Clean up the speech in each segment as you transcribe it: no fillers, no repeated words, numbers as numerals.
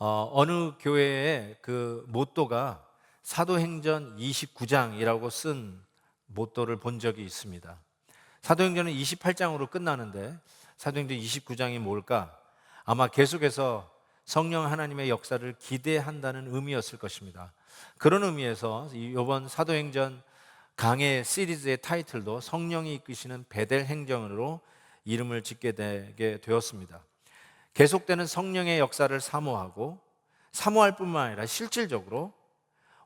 어느 교회의 그 모토가 사도행전 29장이라고 쓴 모토를 본 적이 있습니다. 사도행전은 28장으로 끝나는데 사도행전 29장이 뭘까? 아마 계속해서 성령 하나님의 역사를 기대한다는 의미였을 것입니다. 그런 의미에서 이번 사도행전 강해 시리즈의 타이틀도 성령이 이끄시는 베델 행전으로 이름을 짓게 되었습니다. 계속되는 성령의 역사를 사모할 뿐만 아니라 실질적으로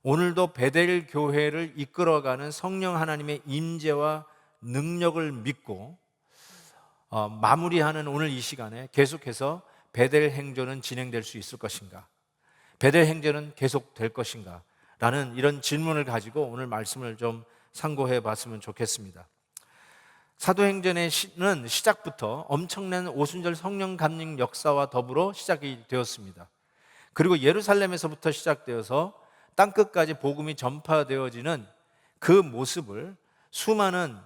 오늘도 베델 교회를 이끌어가는 성령 하나님의 임재와 능력을 믿고 마무리하는 오늘 이 시간에 계속해서 베델 행전은 진행될 수 있을 것인가? 베델 행전은 계속될 것인가? 라는 이런 질문을 가지고 오늘 말씀을 좀 상고해 봤으면 좋겠습니다. 사도행전의 시는 시작부터 엄청난 오순절 성령 감림 역사와 더불어 시작이 되었습니다. 그리고 예루살렘에서부터 시작되어서 땅끝까지 복음이 전파되어지는 그 모습을 수많은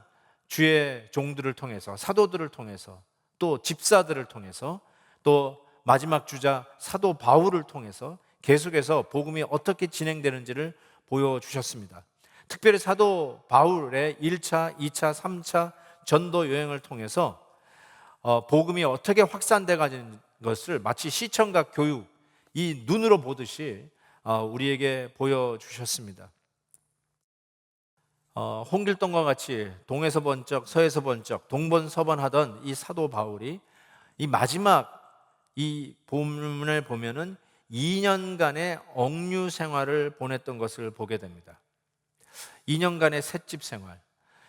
주의 종들을 통해서, 사도들을 통해서, 또 집사들을 통해서, 또 마지막 주자 사도 바울을 통해서 계속해서 복음이 어떻게 진행되는지를 보여주셨습니다. 특별히 사도 바울의 1차, 2차, 3차 전도 여행을 통해서 복음이 어떻게 확산돼 가는 것을 마치 시청각 교육, 이 눈으로 보듯이 우리에게 보여주셨습니다. 홍길동과 같이 동에서 번쩍 서에서 번쩍 동번서번하던 이 사도 바울이 이 마지막 이 본문을 보면은 2년간의 억류 생활을 보냈던 것을 보게 됩니다. 2년간의 셋집 생활,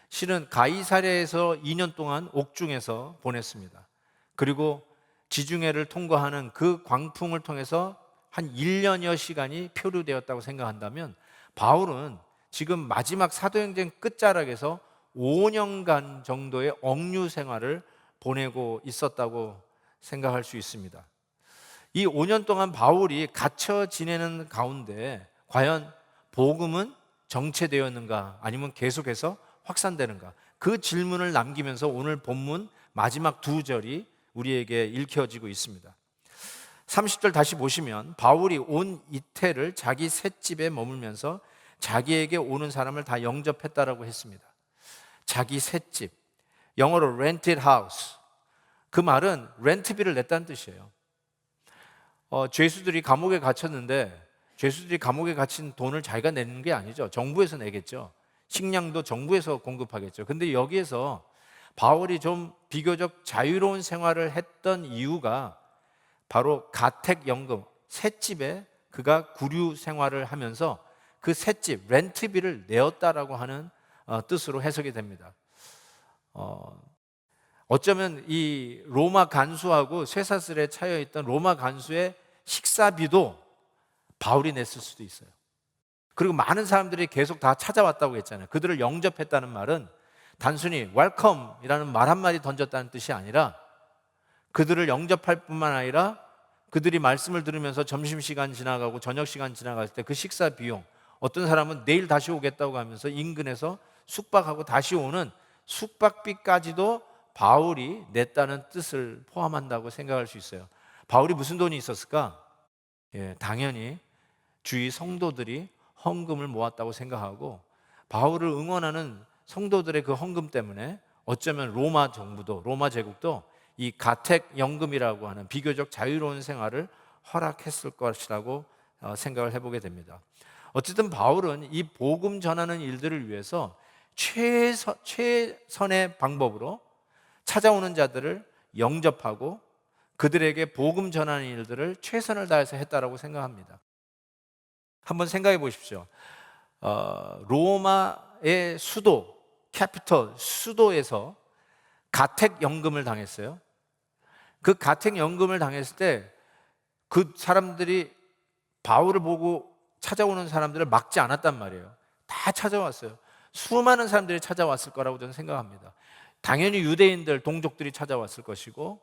실은 가이사랴에서 2년 동안 옥중에서 보냈습니다. 그리고 지중해를 통과하는 그 광풍을 통해서 한 1년여 시간이 표류되었다고 생각한다면 바울은 지금 마지막 사도행전 끝자락에서 5년간 정도의 억류 생활을 보내고 있었다고 생각할 수 있습니다. 이 5년 동안 바울이 갇혀 지내는 가운데 과연 복음은 정체되었는가 아니면 계속해서 확산되는가, 그 질문을 남기면서 오늘 본문 마지막 두 절이 우리에게 읽혀지고 있습니다. 30절 다시 보시면 바울이 온 이태를 자기 셋집에 머물면서 자기에게 오는 사람을 다 영접했다라고 했습니다. 자기 셋집, 영어로 rented house, 그 말은 렌트비를 냈다는 뜻이에요. 죄수들이 감옥에 갇혔는데 죄수들이 감옥에 갇힌 돈을 자기가 내는 게 아니죠. 정부에서 내겠죠. 식량도 정부에서 공급하겠죠. 근데 여기에서 바울이 좀 비교적 자유로운 생활을 했던 이유가 바로 가택연금, 셋집에 그가 구류 생활을 하면서 그 셋집, 렌트비를 내었다라고 하는 뜻으로 해석이 됩니다. 어쩌면 이 로마 간수하고 쇠사슬에 차여있던 로마 간수의 식사비도 바울이 냈을 수도 있어요. 그리고 많은 사람들이 계속 다 찾아왔다고 했잖아요. 그들을 영접했다는 말은 단순히 웰컴이라는 말 한마디 던졌다는 뜻이 아니라 그들을 영접할 뿐만 아니라 그들이 말씀을 들으면서 점심시간 지나가고 저녁시간 지나갈 때 그 식사 비용, 어떤 사람은 내일 다시 오겠다고 하면서 인근에서 숙박하고 다시 오는 숙박비까지도 바울이 냈다는 뜻을 포함한다고 생각할 수 있어요. 바울이 무슨 돈이 있었을까? 당연히 주위 성도들이 헌금을 모았다고 생각하고 바울을 응원하는 성도들의 그 헌금 때문에 어쩌면 로마 정부도, 로마 제국도 이 가택연금이라고 하는 비교적 자유로운 생활을 허락했을 것이라고 생각을 해보게 됩니다. 어쨌든 바울은 이 복음 전하는 일들을 위해서 최선의 방법으로 찾아오는 자들을 영접하고 그들에게 복음 전하는 일들을 최선을 다해서 했다라고 생각합니다. 한번 생각해 보십시오. 로마의 수도, 캐피털, 수도에서 가택연금을 당했어요. 그 가택연금을 당했을 때 그 사람들이 바울을 보고 찾아오는 사람들을 막지 않았단 말이에요. 다 찾아왔어요. 수많은 사람들이 찾아왔을 거라고 저는 생각합니다. 당연히 유대인들, 동족들이 찾아왔을 것이고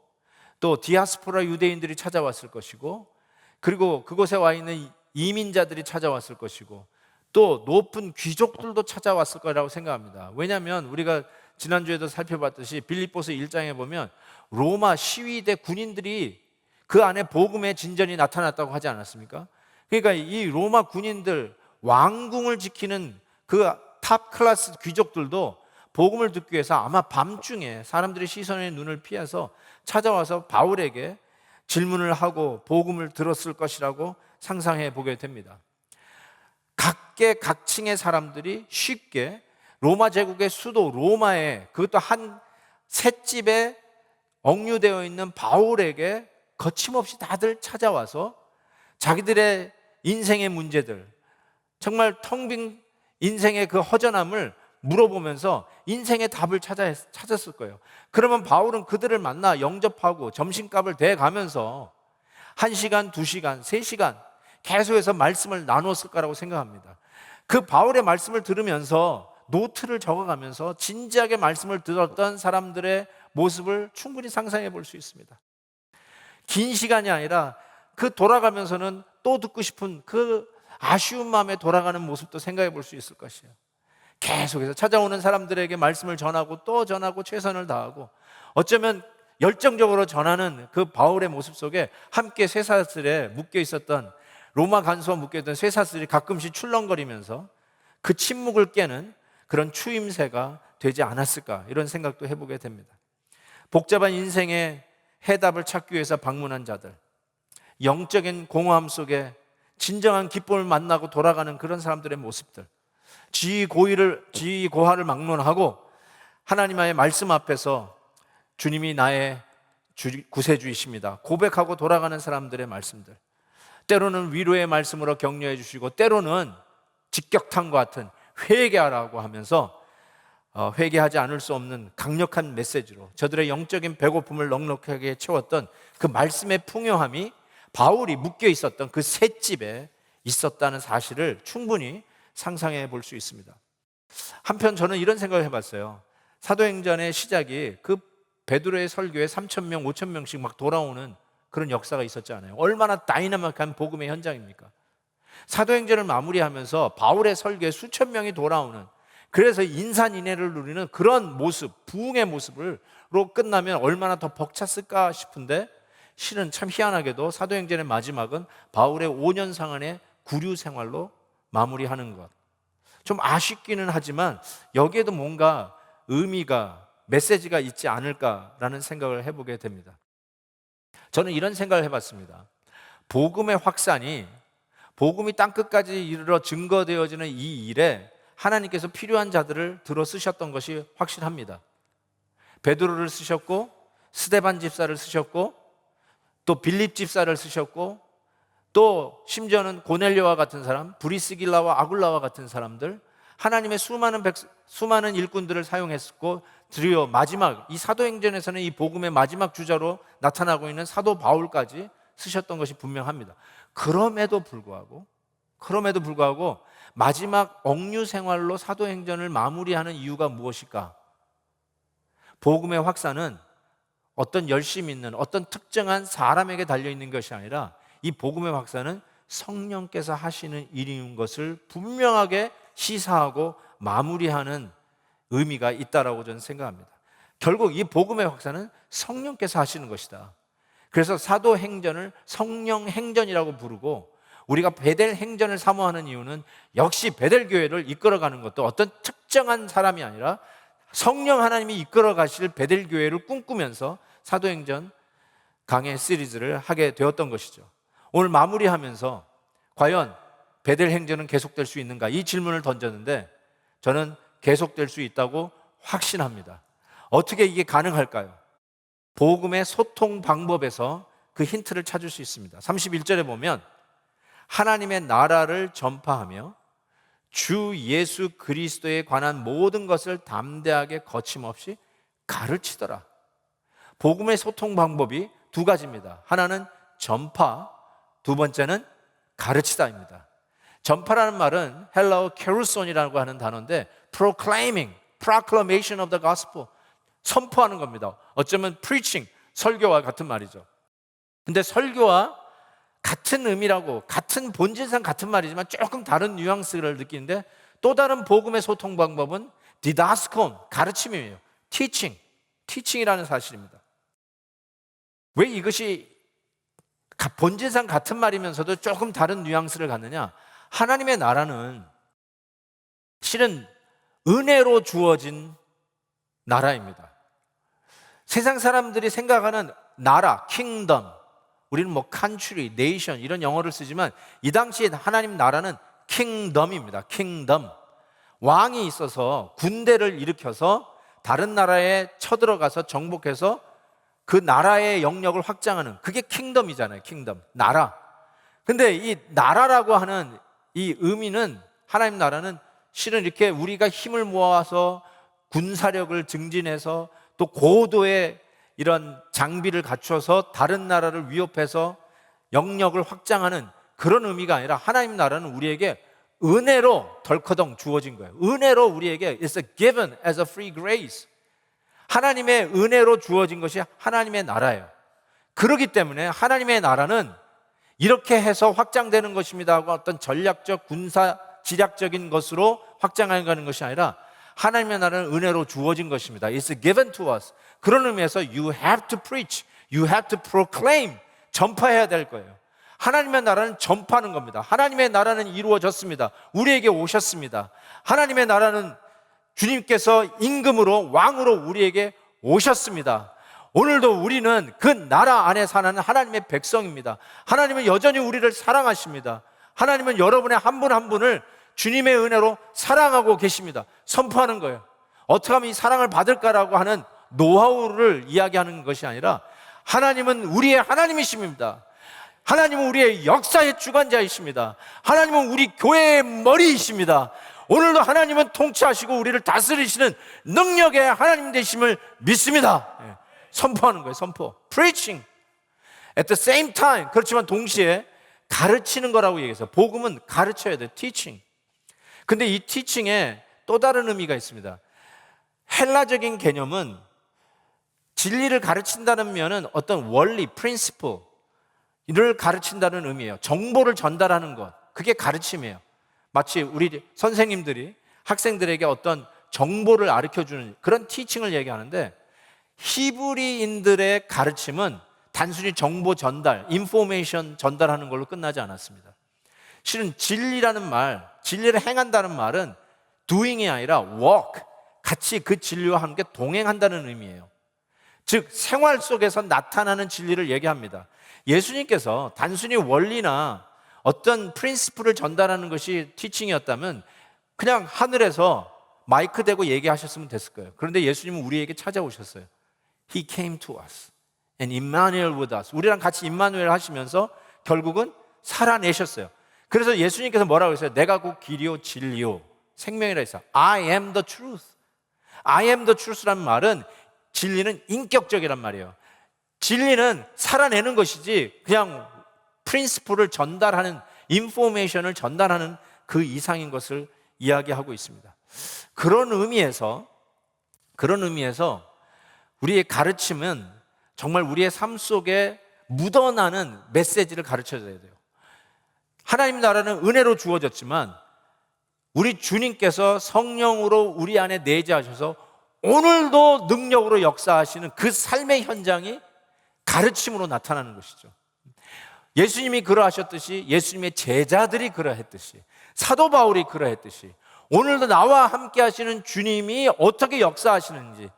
또 디아스포라 유대인들이 찾아왔을 것이고 그리고 그곳에 와 있는 이민자들이 찾아왔을 것이고 또 높은 귀족들도 찾아왔을 거라고 생각합니다. 왜냐하면 우리가 지난주에도 살펴봤듯이 빌립보서 1장에 보면 로마 시위대 군인들이 그 안에 복음의 진전이 나타났다고 하지 않았습니까? 그러니까 이 로마 군인들, 왕궁을 지키는 그 탑 클래스 귀족들도 복음을 듣기 위해서 아마 밤중에 사람들의 시선의 눈을 피해서 찾아와서 바울에게 질문을 하고 복음을 들었을 것이라고 상상해 보게 됩니다. 각계 각층의 사람들이 쉽게 로마 제국의 수도 로마에, 그것도 한 셋집에 억류되어 있는 바울에게 거침없이 다들 찾아와서 자기들의 인생의 문제들, 정말 텅 빈 인생의 그 허전함을 물어보면서 인생의 답을 찾았을 거예요. 그러면 바울은 그들을 만나 영접하고 점심값을 대가면서 1시간, 2시간, 3시간 계속해서 말씀을 나누었을 거라고 생각합니다. 그 바울의 말씀을 들으면서 노트를 적어가면서 진지하게 말씀을 들었던 사람들의 모습을 충분히 상상해 볼 수 있습니다. 긴 시간이 아니라 그 돌아가면서는 또 듣고 싶은 그 아쉬운 마음에 돌아가는 모습도 생각해 볼 수 있을 것이에요. 계속해서 찾아오는 사람들에게 말씀을 전하고 또 전하고 최선을 다하고, 어쩌면 열정적으로 전하는 그 바울의 모습 속에 함께 쇠사슬에 묶여 있었던, 로마 간수와 묶여 있던 쇠사슬이 가끔씩 출렁거리면서 그 침묵을 깨는 그런 추임새가 되지 않았을까, 이런 생각도 해보게 됩니다. 복잡한 인생의 해답을 찾기 위해서 방문한 자들, 영적인 공허함 속에 진정한 기쁨을 만나고 돌아가는 그런 사람들의 모습들, 지고하를 막론하고 하나님의 말씀 앞에서 주님이 나의 구세주이십니다 고백하고 돌아가는 사람들의 말씀들, 때로는 위로의 말씀으로 격려해 주시고 때로는 직격탄과 같은 회개하라고 하면서 회개하지 않을 수 없는 강력한 메시지로 저들의 영적인 배고픔을 넉넉하게 채웠던 그 말씀의 풍요함이 바울이 묶여 있었던 그 셋집에 있었다는 사실을 충분히 상상해 볼 수 있습니다. 한편 저는 이런 생각을 해봤어요. 사도행전의 시작이 그 베드로의 설교에 3,000명, 5,000명씩 막 돌아오는 그런 역사가 있었지 않아요? 얼마나 다이나믹한 복음의 현장입니까? 사도행전을 마무리하면서 바울의 설교에 수천 명이 돌아오는, 그래서 인산인해를 누리는 그런 모습, 부흥의 모습으로 끝나면 얼마나 더 벅찼을까 싶은데, 실은 참 희한하게도 사도행전의 마지막은 바울의 5년 상한의 구류 생활로 마무리하는 것. 좀 아쉽기는 하지만 여기에도 뭔가 의미가, 메시지가 있지 않을까라는 생각을 해보게 됩니다. 저는 이런 생각을 해봤습니다. 복음의 확산이, 복음이 땅끝까지 이르러 증거되어지는 이 일에 하나님께서 필요한 자들을 들어 쓰셨던 것이 확실합니다. 베드로를 쓰셨고, 스데반 집사를 쓰셨고, 또 빌립 집사를 쓰셨고, 또 심지어는 고넬료와 같은 사람, 브리스길라와 아굴라와 같은 사람들, 하나님의 수많은 일꾼들을 사용했고, 드디어 마지막, 이 사도행전에서는 이 복음의 마지막 주자로 나타나고 있는 사도 바울까지 쓰셨던 것이 분명합니다. 그럼에도 불구하고 마지막 억류 생활로 사도행전을 마무리하는 이유가 무엇일까? 복음의 확산은 어떤 열심 있는 어떤 특정한 사람에게 달려있는 것이 아니라 이 복음의 확산은 성령께서 하시는 일인 것을 분명하게 시사하고 마무리하는 의미가 있다라고 저는 생각합니다. 결국 이 복음의 확산은 성령께서 하시는 것이다. 그래서 사도행전을 성령행전이라고 부르고, 우리가 베델 행전을 사모하는 이유는 역시 베델 교회를 이끌어가는 것도 어떤 특정한 사람이 아니라 성령 하나님이 이끌어 가실 베델 교회를 꿈꾸면서 사도행전 강해 시리즈를 하게 되었던 것이죠. 오늘 마무리하면서 과연 베델 행전은 계속될 수 있는가, 이 질문을 던졌는데 저는 계속될 수 있다고 확신합니다. 어떻게 이게 가능할까요? 복음의 소통 방법에서 그 힌트를 찾을 수 있습니다. 31절에 보면 하나님의 나라를 전파하며 주 예수 그리스도에 관한 모든 것을 담대하게 거침없이 가르치더라. 복음의 소통 방법이 두 가지입니다. 하나는 전파, 두 번째는 가르치다입니다. 전파라는 말은 헬라어 케루손이라고 하는 단어인데 proclaiming, proclamation of the gospel, 선포하는 겁니다. 어쩌면 preaching, 설교와 같은 말이죠. 근데 설교와 같은 의미라고, 같은 본질상 같은 말이지만 조금 다른 뉘앙스를 느끼는데, 또 다른 복음의 소통 방법은 디다스콘, 가르침이에요. teaching이라는 사실입니다. 왜 이것이 본질상 같은 말이면서도 조금 다른 뉘앙스를 갖느냐? 하나님의 나라는 실은 은혜로 주어진 나라입니다. 세상 사람들이 생각하는 나라, 킹덤, 우리는 뭐 country, nation 이런 영어를 쓰지만 이 당시에 하나님 나라는 킹덤입니다. 킹덤. 왕이 있어서 군대를 일으켜서 다른 나라에 쳐들어가서 정복해서 그 나라의 영역을 확장하는, 그게 킹덤이잖아요. 킹덤, 나라. 근데 이 나라라고 하는 이 의미는, 하나님 나라는 실은 이렇게 우리가 힘을 모아서 군사력을 증진해서 또 고도의 이런 장비를 갖춰서 다른 나라를 위협해서 영역을 확장하는 그런 의미가 아니라, 하나님 나라는 우리에게 은혜로 덜커덩 주어진 거예요. 은혜로 우리에게 It's given as a free grace. 하나님의 은혜로 주어진 것이 하나님의 나라예요. 그렇기 때문에 하나님의 나라는 이렇게 해서 확장되는 것입니다 하고 어떤 전략적 군사 지략적인 것으로 확장하는 것이 아니라 하나님의 나라는 은혜로 주어진 것입니다. It's given to us. 그런 의미에서 you have to preach, you have to proclaim, 전파해야 될 거예요. 하나님의 나라는 전파하는 겁니다. 하나님의 나라는 이루어졌습니다. 우리에게 오셨습니다. 하나님의 나라는 주님께서 임금으로, 왕으로 우리에게 오셨습니다. 오늘도 우리는 그 나라 안에 사는 하나님의 백성입니다. 하나님은 여전히 우리를 사랑하십니다. 하나님은 여러분의 한 분 한 분을 주님의 은혜로 사랑하고 계십니다. 선포하는 거예요. 어떻게 하면 이 사랑을 받을까라고 하는 노하우를 이야기하는 것이 아니라, 하나님은 우리의 하나님이십니다. 하나님은 우리의 역사의 주관자이십니다. 하나님은 우리 교회의 머리이십니다. 오늘도 하나님은 통치하시고 우리를 다스리시는 능력의 하나님 되심을 믿습니다. 선포하는 거예요. 선포. Preaching. At the same time. 그렇지만 동시에 가르치는 거라고 얘기해서, 복음은 가르쳐야 돼요. Teaching. 근데 이 teaching에 또 다른 의미가 있습니다. 헬라적인 개념은 진리를 가르친다는 면은 어떤 원리, principle 이를 가르친다는 의미예요. 정보를 전달하는 것, 그게 가르침이에요. 마치 우리 선생님들이 학생들에게 어떤 정보를 가르쳐주는 그런 티칭을 얘기하는데, 히브리인들의 가르침은 단순히 정보 전달, 인포메이션 전달하는 걸로 끝나지 않았습니다. 실은 진리라는 말, 진리를 행한다는 말은 doing이 아니라 walk, 같이 그 진리와 함께 동행한다는 의미예요. 즉 생활 속에서 나타나는 진리를 얘기합니다. 예수님께서 단순히 원리나 어떤 프린시플을 전달하는 것이 티칭이었다면 그냥 하늘에서 마이크 대고 얘기하셨으면 됐을 거예요. 그런데 예수님은 우리에게 찾아오셨어요. He came to us and Emmanuel with us. 우리랑 같이 임마누엘 하시면서 결국은 살아내셨어요. 그래서 예수님께서 뭐라고 했어요? 내가 곧 길이요 진리요 생명이라 했어요. I am the truth. I am the truth라는 말은, 진리는 인격적이란 말이에요. 진리는 살아내는 것이지 그냥 프린시플을 전달하는, 인포메이션을 전달하는 그 이상인 것을 이야기하고 있습니다. 그런 의미에서 우리의 가르침은 정말 우리의 삶 속에 묻어나는 메시지를 가르쳐줘야 돼요. 하나님 나라는 은혜로 주어졌지만 우리 주님께서 성령으로 우리 안에 내재하셔서 오늘도 능력으로 역사하시는 그 삶의 현장이 가르침으로 나타나는 것이죠. 예수님이 그러하셨듯이, 예수님의 제자들이 그러했듯이, 사도 바울이 그러했듯이 오늘도 나와 함께 하시는 주님이 어떻게 역사하시는지,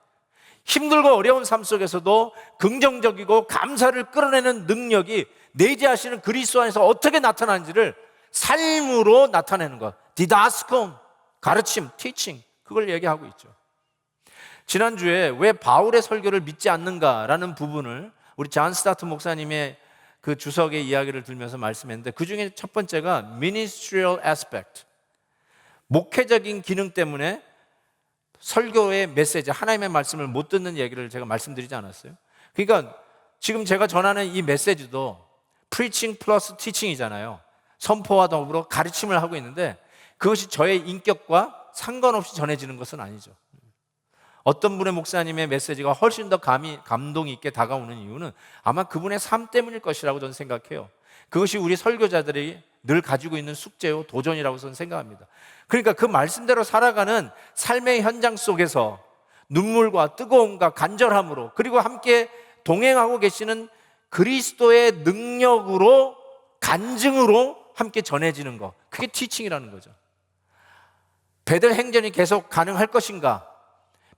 힘들고 어려운 삶 속에서도 긍정적이고 감사를 끌어내는 능력이 내재하시는 그리스도 안에서 어떻게 나타나는지를 삶으로 나타내는 것, 디다스콤, 가르침, 티칭, 그걸 얘기하고 있죠. 지난주에 왜 바울의 설교를 믿지 않는가라는 부분을 우리 존 스타트 목사님의 그 주석의 이야기를 들면서 말씀했는데, 그 중에 첫 번째가 ministerial aspect, 목회적인 기능 때문에 설교의 메시지, 하나님의 말씀을 못 듣는 얘기를 제가 말씀드리지 않았어요? 그러니까 지금 제가 전하는 이 메시지도 preaching 플러스 teaching이잖아요. 선포와 더불어 가르침을 하고 있는데 그것이 저의 인격과 상관없이 전해지는 것은 아니죠. 어떤 분의 목사님의 메시지가 훨씬 더 감동 있게 다가오는 이유는 아마 그분의 삶 때문일 것이라고 저는 생각해요. 그것이 우리 설교자들이 늘 가지고 있는 숙제요, 도전이라고 저는 생각합니다. 그러니까 그 말씀대로 살아가는 삶의 현장 속에서 눈물과 뜨거움과 간절함으로, 그리고 함께 동행하고 계시는 그리스도의 능력으로, 간증으로 함께 전해지는 것, 그게 티칭이라는 거죠. 베델 행전이 계속 가능할 것인가?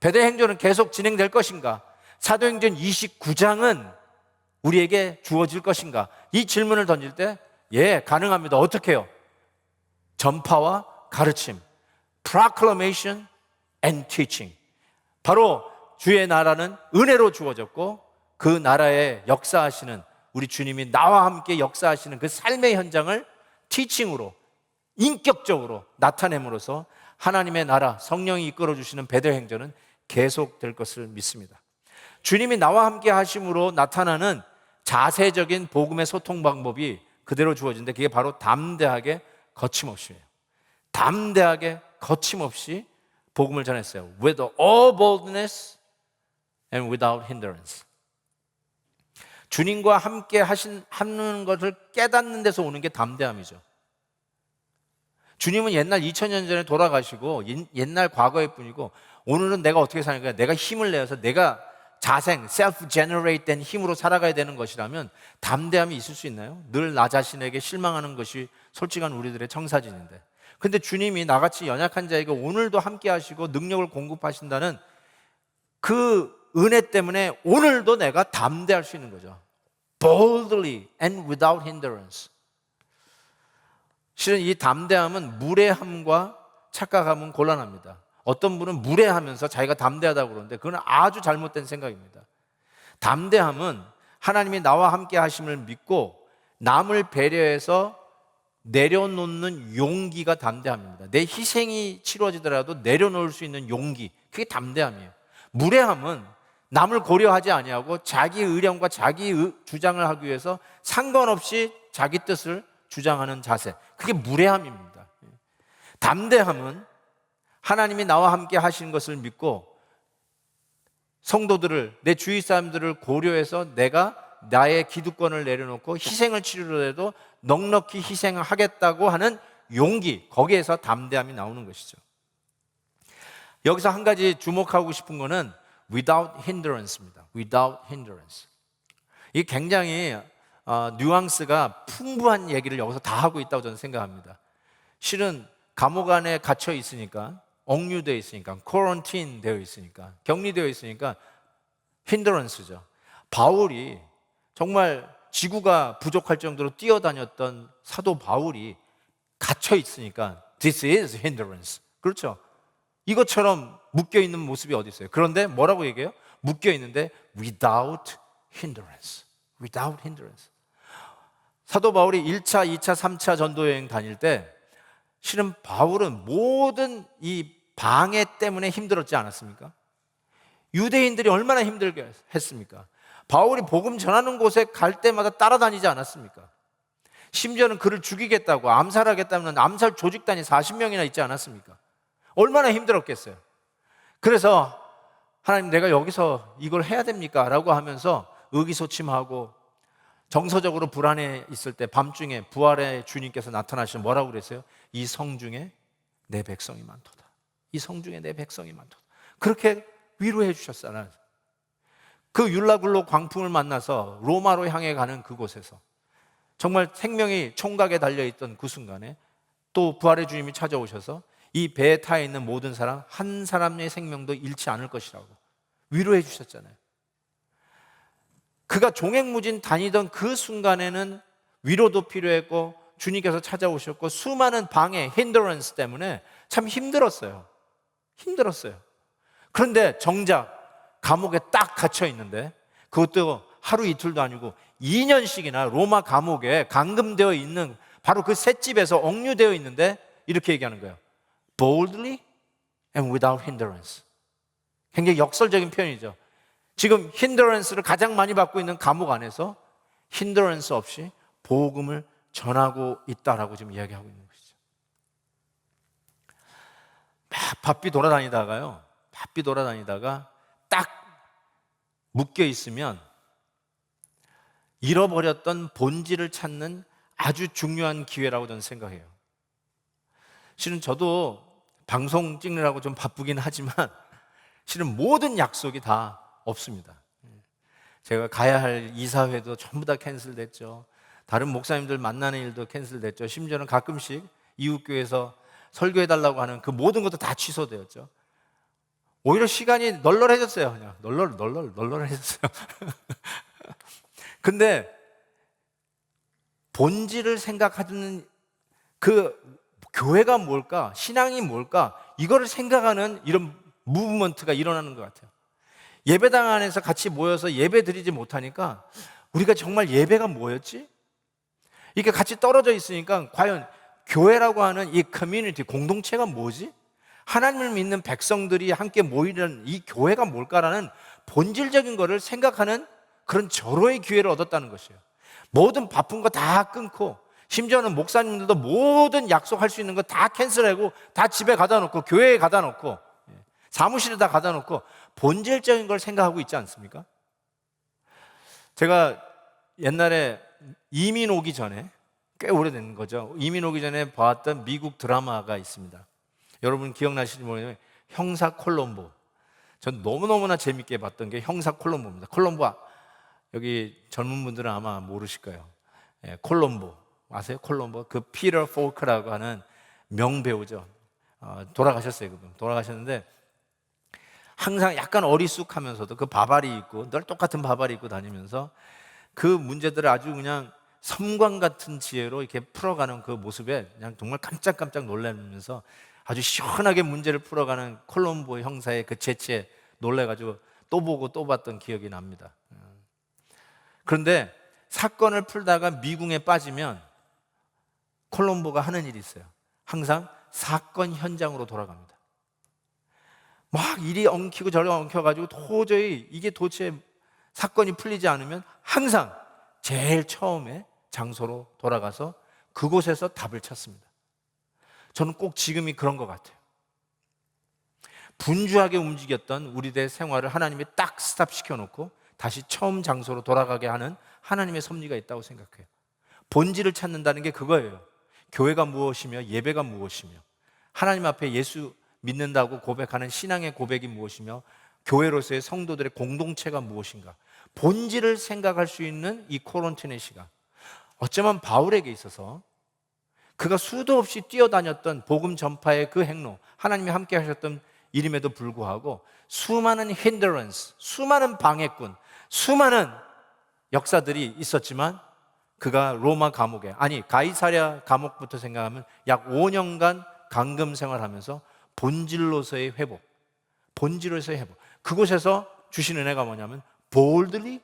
베델 행전은 계속 진행될 것인가? 사도행전 29장은 우리에게 주어질 것인가? 이 질문을 던질 때 가능합니다. 어떻게 해요? 전파와 가르침, proclamation and teaching. 바로 주의 나라는 은혜로 주어졌고 그 나라에 역사하시는 우리 주님이 나와 함께 역사하시는 그 삶의 현장을 티칭으로, 인격적으로 나타냄으로써 하나님의 나라, 성령이 이끌어주시는 베델 행전은 계속될 것을 믿습니다. 주님이 나와 함께 하심으로 나타나는 자세적인 복음의 소통 방법이 그대로 주어진데 그게 바로 담대하게 거침없이에요. 담대하게 거침없이 복음을 전했어요. With all boldness and without hindrance. 주님과 함께 하는 것을 깨닫는 데서 오는 게 담대함이죠. 주님은 옛날 2000년 전에 돌아가시고 옛날 과거일 뿐이고 오늘은 내가 어떻게 사는 거야? 내가 힘을 내서 내가 자생, self-generate 된 힘으로 살아가야 되는 것이라면 담대함이 있을 수 있나요? 늘 나 자신에게 실망하는 것이 솔직한 우리들의 청사진인데, 근데 주님이 나같이 연약한 자에게 오늘도 함께 하시고 능력을 공급하신다는 그 은혜 때문에 오늘도 내가 담대할 수 있는 거죠. Boldly and without hindrance. 실은 이 담대함은 무례함과 착각함은 곤란합니다. 어떤 분은 무례하면서 자기가 담대하다고 그러는데 그건 아주 잘못된 생각입니다. 담대함은 하나님이 나와 함께 하심을 믿고 남을 배려해서 내려놓는 용기가 담대함입니다. 내 희생이 치러지더라도 내려놓을 수 있는 용기, 그게 담대함이에요. 무례함은 남을 고려하지 아니하고 자기 의령과 자기 주장을 하기 위해서 상관없이 자기 뜻을 주장하는 자세, 그게 무례함입니다. 담대함은 하나님이 나와 함께 하시는 것을 믿고 성도들을, 내 주위 사람들을 고려해서 내가 나의 기득권을 내려놓고 희생을 치르더라도 넉넉히 희생하겠다고 하는 용기, 거기에서 담대함이 나오는 것이죠. 여기서 한 가지 주목하고 싶은 것은 without hindrance입니다. without hindrance. 이게 굉장히 뉘앙스가 풍부한 얘기를 여기서 다 하고 있다고 저는 생각합니다. 실은 감옥 안에 갇혀 있으니까, 억류되어 있으니까, 쿼런틴 되어 있으니까, 격리되어 있으니까 힌드런스죠. 바울이 정말 지구가 부족할 정도로 뛰어다녔던 사도 바울이 갇혀 있으니까 this is hindrance. 그렇죠? 이것처럼 묶여 있는 모습이 어디 있어요? 그런데 뭐라고 얘기해요? 묶여 있는데 without hindrance. without hindrance. 사도 바울이 1차, 2차, 3차 전도 여행 다닐 때 실은 바울은 모든 이 방해 때문에 힘들었지 않았습니까? 유대인들이 얼마나 힘들게 했습니까? 바울이 복음 전하는 곳에 갈 때마다 따라다니지 않았습니까? 심지어는 그를 죽이겠다고, 암살하겠다는 암살 조직단이 40명이나 있지 않았습니까? 얼마나 힘들었겠어요. 그래서 하나님, 내가 여기서 이걸 해야 됩니까? 라고 하면서 의기소침하고 정서적으로 불안해 있을 때 밤중에 부활의 주님께서 나타나시면 뭐라고 그랬어요? 이 성중에 내 백성이 많도다. 이 성중에 내 백성이 많도다. 그렇게 위로해 주셨잖아요. 그 율라굴로 광풍을 만나서 로마로 향해 가는 그곳에서 정말 생명이 총각에 달려있던 그 순간에 또 부활의 주님이 찾아오셔서 이 배에 타 있는 모든 사람 한 사람의 생명도 잃지 않을 것이라고 위로해 주셨잖아요. 그가 종횡무진 다니던 그 순간에는 위로도 필요했고 주님께서 찾아오셨고 수많은 방해, 힌드런스 때문에 참 힘들었어요. 그런데 정작 감옥에 딱 갇혀 있는데, 그것도 하루 이틀도 아니고 2년씩이나 로마 감옥에 감금되어 있는 바로 그 셋집에서 억류되어 있는데 이렇게 얘기하는 거예요. Boldly and without hindrance. 굉장히 역설적인 표현이죠. 지금 힌드런스를 가장 많이 받고 있는 감옥 안에서 힌드런스 없이 복음을 전하고 있다라고 지금 이야기하고 있는 것이죠. 막 바삐 돌아다니다가 딱 묶여 있으면 잃어버렸던 본질을 찾는 아주 중요한 기회라고 저는 생각해요. 실은 저도 방송 찍느라고 좀 바쁘긴 하지만 실은 모든 약속이 다 없습니다. 제가 가야 할 이사회도 전부 다 캔슬됐죠. 다른 목사님들 만나는 일도 캔슬됐죠. 심지어는 가끔씩 이웃교회에서 설교해달라고 하는 그 모든 것도 다 취소되었죠. 오히려 시간이 널널해졌어요. 그냥 널널해졌어요. 근데 본질을 생각하는 그 교회가 뭘까? 신앙이 뭘까? 이거를 생각하는 이런 무브먼트가 일어나는 것 같아요. 예배당 안에서 같이 모여서 예배 드리지 못하니까 우리가 정말 예배가 뭐였지? 이렇게 같이 떨어져 있으니까 과연 교회라고 하는 이 커뮤니티, 공동체가 뭐지? 하나님을 믿는 백성들이 함께 모이는 이 교회가 뭘까라는 본질적인 것을 생각하는 그런 절호의 기회를 얻었다는 것이에요. 모든 바쁜 거 다 끊고, 심지어는 목사님들도 모든 약속할 수 있는 거 다 캔슬하고 다 집에 가다 놓고 교회에 가다 놓고 사무실에다 가다 놓고 본질적인 걸 생각하고 있지 않습니까? 제가 옛날에 이민 오기 전에, 꽤 오래된 거죠. 이민 오기 전에 봤던 미국 드라마가 있습니다. 여러분 기억나실지 모르겠는데 형사 콜롬보. 전 너무너무나 재밌게 봤던 게 형사 콜롬보입니다. 콜롬보, 여기 젊은 분들은 아마 모르실 거예요. 콜롬보 아세요? 콜롬보. 그 피터 폴크라고 하는 명배우죠. 돌아가셨어요. 그분 돌아가셨는데 항상 약간 어리숙하면서도 그 바바리 입고 늘 똑같은 바바리 입고 다니면서 그 문제들을 아주 그냥 섬광 같은 지혜로 이렇게 풀어가는 그 모습에 그냥 정말 깜짝깜짝 놀라면서 아주 시원하게 문제를 풀어가는 콜롬보 형사의 그 재치에 놀래가지고 또 보고 또 봤던 기억이 납니다. 그런데 사건을 풀다가 미궁에 빠지면 콜롬보가 하는 일이 있어요. 항상 사건 현장으로 돌아갑니다. 막 일이 엉키고 저리 엉켜가지고 도저히 이게 도대체 사건이 풀리지 않으면 항상 제일 처음에 장소로 돌아가서 그곳에서 답을 찾습니다. 저는 꼭 지금이 그런 것 같아요. 분주하게 움직였던 우리들의 생활을 하나님이 딱 스탑시켜 놓고 다시 처음 장소로 돌아가게 하는 하나님의 섭리가 있다고 생각해요. 본질을 찾는다는 게 그거예요. 교회가 무엇이며 예배가 무엇이며 하나님 앞에 예수 믿는다고 고백하는 신앙의 고백이 무엇이며 교회로서의 성도들의 공동체가 무엇인가, 본질을 생각할 수 있는 이 코론틴의 시간, 어쩌면 바울에게 있어서 그가 수도 없이 뛰어다녔던 복음 전파의 그 행로, 하나님이 함께 하셨던 일임에도 불구하고 수많은 힌더런스, 수많은 방해꾼, 수많은 역사들이 있었지만 그가 로마 감옥에, 아니 가이사랴 감옥부터 생각하면 약 5년간 감금 생활하면서 본질로서의 회복, 본질로서의 회복, 그곳에서 주신 은혜가 뭐냐면 boldly,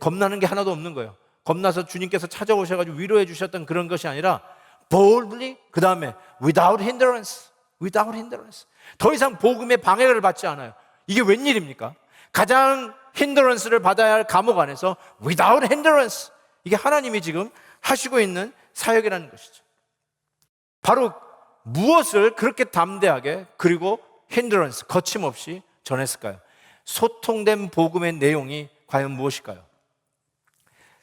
겁나는 게 하나도 없는 거예요. 겁나서 주님께서 찾아오셔가지고 위로해 주셨던 그런 것이 아니라 boldly, 그 다음에 without hindrance, without hindrance. 더 이상 복음의 방해를 받지 않아요. 이게 웬일입니까? 가장 힌드런스를 받아야 할 감옥 안에서 without hindrance, 이게 하나님이 지금 하시고 있는 사역이라는 것이죠. 바로 무엇을 그렇게 담대하게 그리고 힌드런스, 거침없이 전했을까요? 소통된 복음의 내용이 과연 무엇일까요?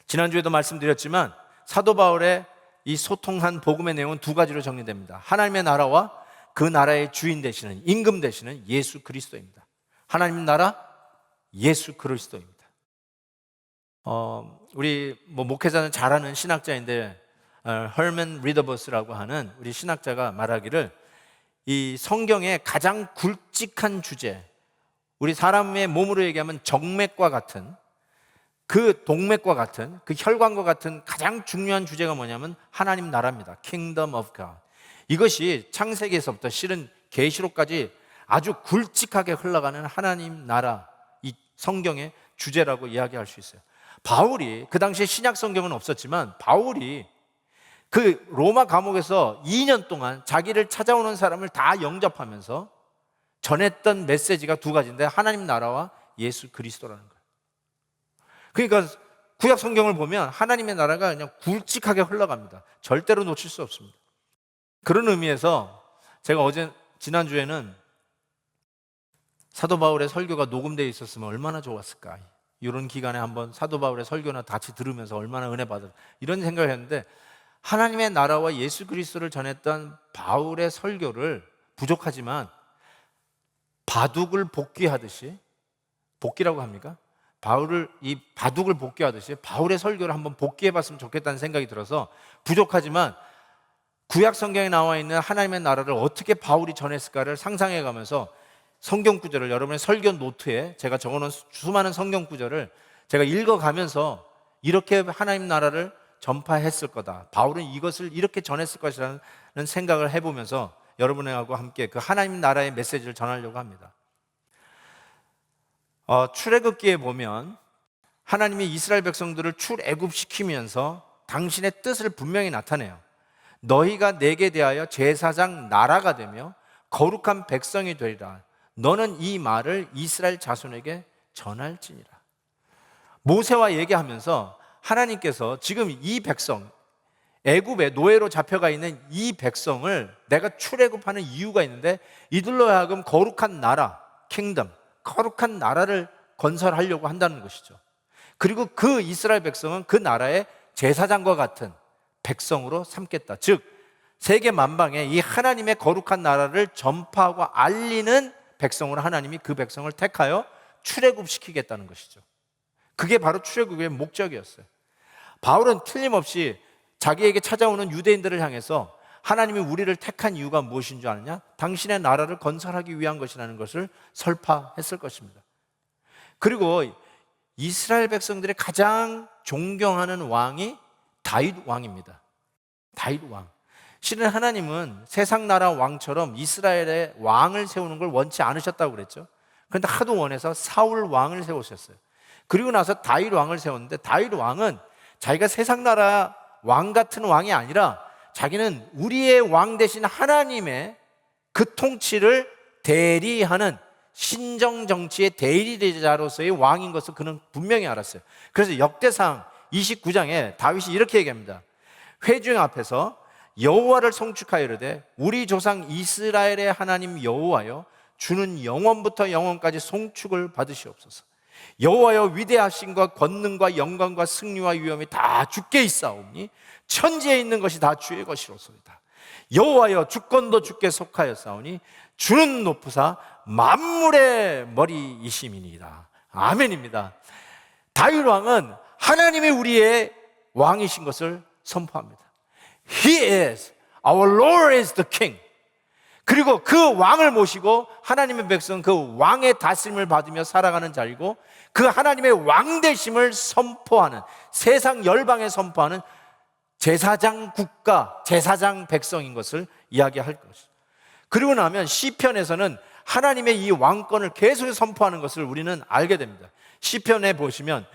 지난주에도 말씀드렸지만 사도 바울의 이 소통한 복음의 내용은 두 가지로 정리됩니다. 하나님의 나라와 그 나라의 주인 되시는, 임금 되시는 예수 그리스도입니다. 하나님의 나라, 예수 그리스도입니다. 우리 목회자는 잘 아는 신학자인데 헐먼 리더버스라고 하는 우리 신학자가 말하기를 이 성경의 가장 굵직한 주제, 우리 사람의 몸으로 얘기하면 정맥과 같은, 그 동맥과 같은, 그 혈관과 같은 가장 중요한 주제가 뭐냐면 하나님 나라입니다. Kingdom of God. 이것이 창세기에서부터 실은 계시록까지 아주 굵직하게 흘러가는 하나님 나라, 이 성경의 주제라고 이야기할 수 있어요. 바울이, 그 당시에 신약 성경은 없었지만 바울이 그 로마 감옥에서 2년 동안 자기를 찾아오는 사람을 다 영접하면서 전했던 메시지가 두 가지인데 하나님 나라와 예수 그리스도라는 거예요. 그러니까 구약 성경을 보면 하나님의 나라가 그냥 굵직하게 흘러갑니다. 절대로 놓칠 수 없습니다. 그런 의미에서 제가 지난주에는 사도 바울의 설교가 녹음되어 있었으면 얼마나 좋았을까, 이런 기간에 한번 사도 바울의 설교나 같이 들으면서 얼마나 은혜 받을, 이런 생각을 했는데 하나님의 나라와 예수 그리스도를 전했던 바울의 설교를 부족하지만 바둑을 복귀하듯이, 복귀라고 합니까? 바울을 이 바둑을 복귀하듯이 바울의 설교를 한번 복귀해봤으면 좋겠다는 생각이 들어서 부족하지만 구약 성경에 나와 있는 하나님의 나라를 어떻게 바울이 전했을까를 상상해가면서 성경 구절을 여러분의 설교 노트에 제가 적어놓은 수많은 성경 구절을 제가 읽어가면서 이렇게 하나님 나라를 전파했을 거다, 바울은 이것을 이렇게 전했을 것이라는 생각을 해보면서 여러분하고 함께 그 하나님 나라의 메시지를 전하려고 합니다. 출애굽기에 보면 하나님이 이스라엘 백성들을 출애굽시키면서 당신의 뜻을 분명히 나타내요. 너희가 내게 대하여 제사장 나라가 되며 거룩한 백성이 되리라. 너는 이 말을 이스라엘 자손에게 전할지니라. 모세와 얘기하면서 하나님께서 지금 이 백성, 애굽에 노예로 잡혀가 있는 이 백성을 내가 출애굽하는 이유가 있는데 이들로 하여금 거룩한 나라, 킹덤, 거룩한 나라를 건설하려고 한다는 것이죠. 그리고 그 이스라엘 백성은 그 나라의 제사장과 같은 백성으로 삼겠다. 즉 세계 만방에 이 하나님의 거룩한 나라를 전파하고 알리는 백성으로 하나님이 그 백성을 택하여 출애굽시키겠다는 것이죠. 그게 바로 출애굽의 목적이었어요. 바울은 틀림없이 자기에게 찾아오는 유대인들을 향해서 하나님이 우리를 택한 이유가 무엇인 줄 아느냐? 당신의 나라를 건설하기 위한 것이라는 것을 설파했을 것입니다. 그리고 이스라엘 백성들이 가장 존경하는 왕이 다윗 왕입니다. 다윗 왕. 실은 하나님은 세상 나라 왕처럼 이스라엘의 왕을 세우는 걸 원치 않으셨다고 그랬죠. 그런데 하도 원해서 사울 왕을 세우셨어요. 그리고 나서 다윗 왕을 세웠는데 다윗 왕은 자기가 세상 나라 왕 같은 왕이 아니라 자기는 우리의 왕 대신 하나님의 그 통치를 대리하는 신정 정치의 대리자로서의 왕인 것을 그는 분명히 알았어요. 그래서 역대상 29장에 다윗이 이렇게 얘기합니다. 회중 앞에서 여호와를 송축하여 이르되 우리 조상 이스라엘의 하나님 여호와여 주는 영원부터 영원까지 송축을 받으시옵소서. 여호와여 위대하심과 권능과 영광과 승리와 위엄이 다 주께 있사오니 천지에 있는 것이 다 주의 것이로소이다. 여호와여 주권도 주께 속하였사오니 주는 높으사 만물의 머리이심이니이다. 아멘입니다. 다윗 왕은 하나님이 우리의 왕이신 것을 선포합니다. He is, our Lord is the King. 그리고 그 왕을 모시고 하나님의 백성은 그 왕의 다스림을 받으며 살아가는 자리고 그 하나님의 왕되심을 선포하는, 세상 열방에 선포하는 제사장 국가, 제사장 백성인 것을 이야기할 것이죠. 그리고 나면 시편에서는 하나님의 이 왕권을 계속 선포하는 것을 우리는 알게 됩니다. 시편에 보시면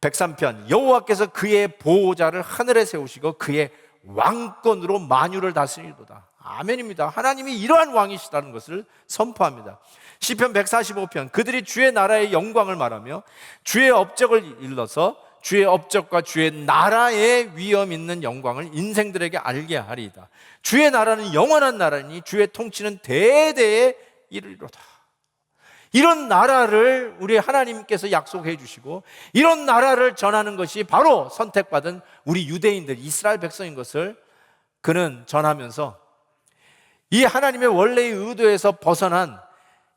103편 여호와께서 그의 보호자를 하늘에 세우시고 그의 왕권으로 만유를 다스리도다. 아멘입니다. 하나님이 이러한 왕이시다는 것을 선포합니다. 시편 145편 그들이 주의 나라의 영광을 말하며 주의 업적을 일러서 주의 업적과 주의 나라의 위엄 있는 영광을 인생들에게 알게 하리이다. 주의 나라는 영원한 나라니 주의 통치는 대대에 이르리로다. 이런 나라를 우리 하나님께서 약속해 주시고 이런 나라를 전하는 것이 바로 선택받은 우리 유대인들, 이스라엘 백성인 것을 그는 전하면서 이 하나님의 원래의 의도에서 벗어난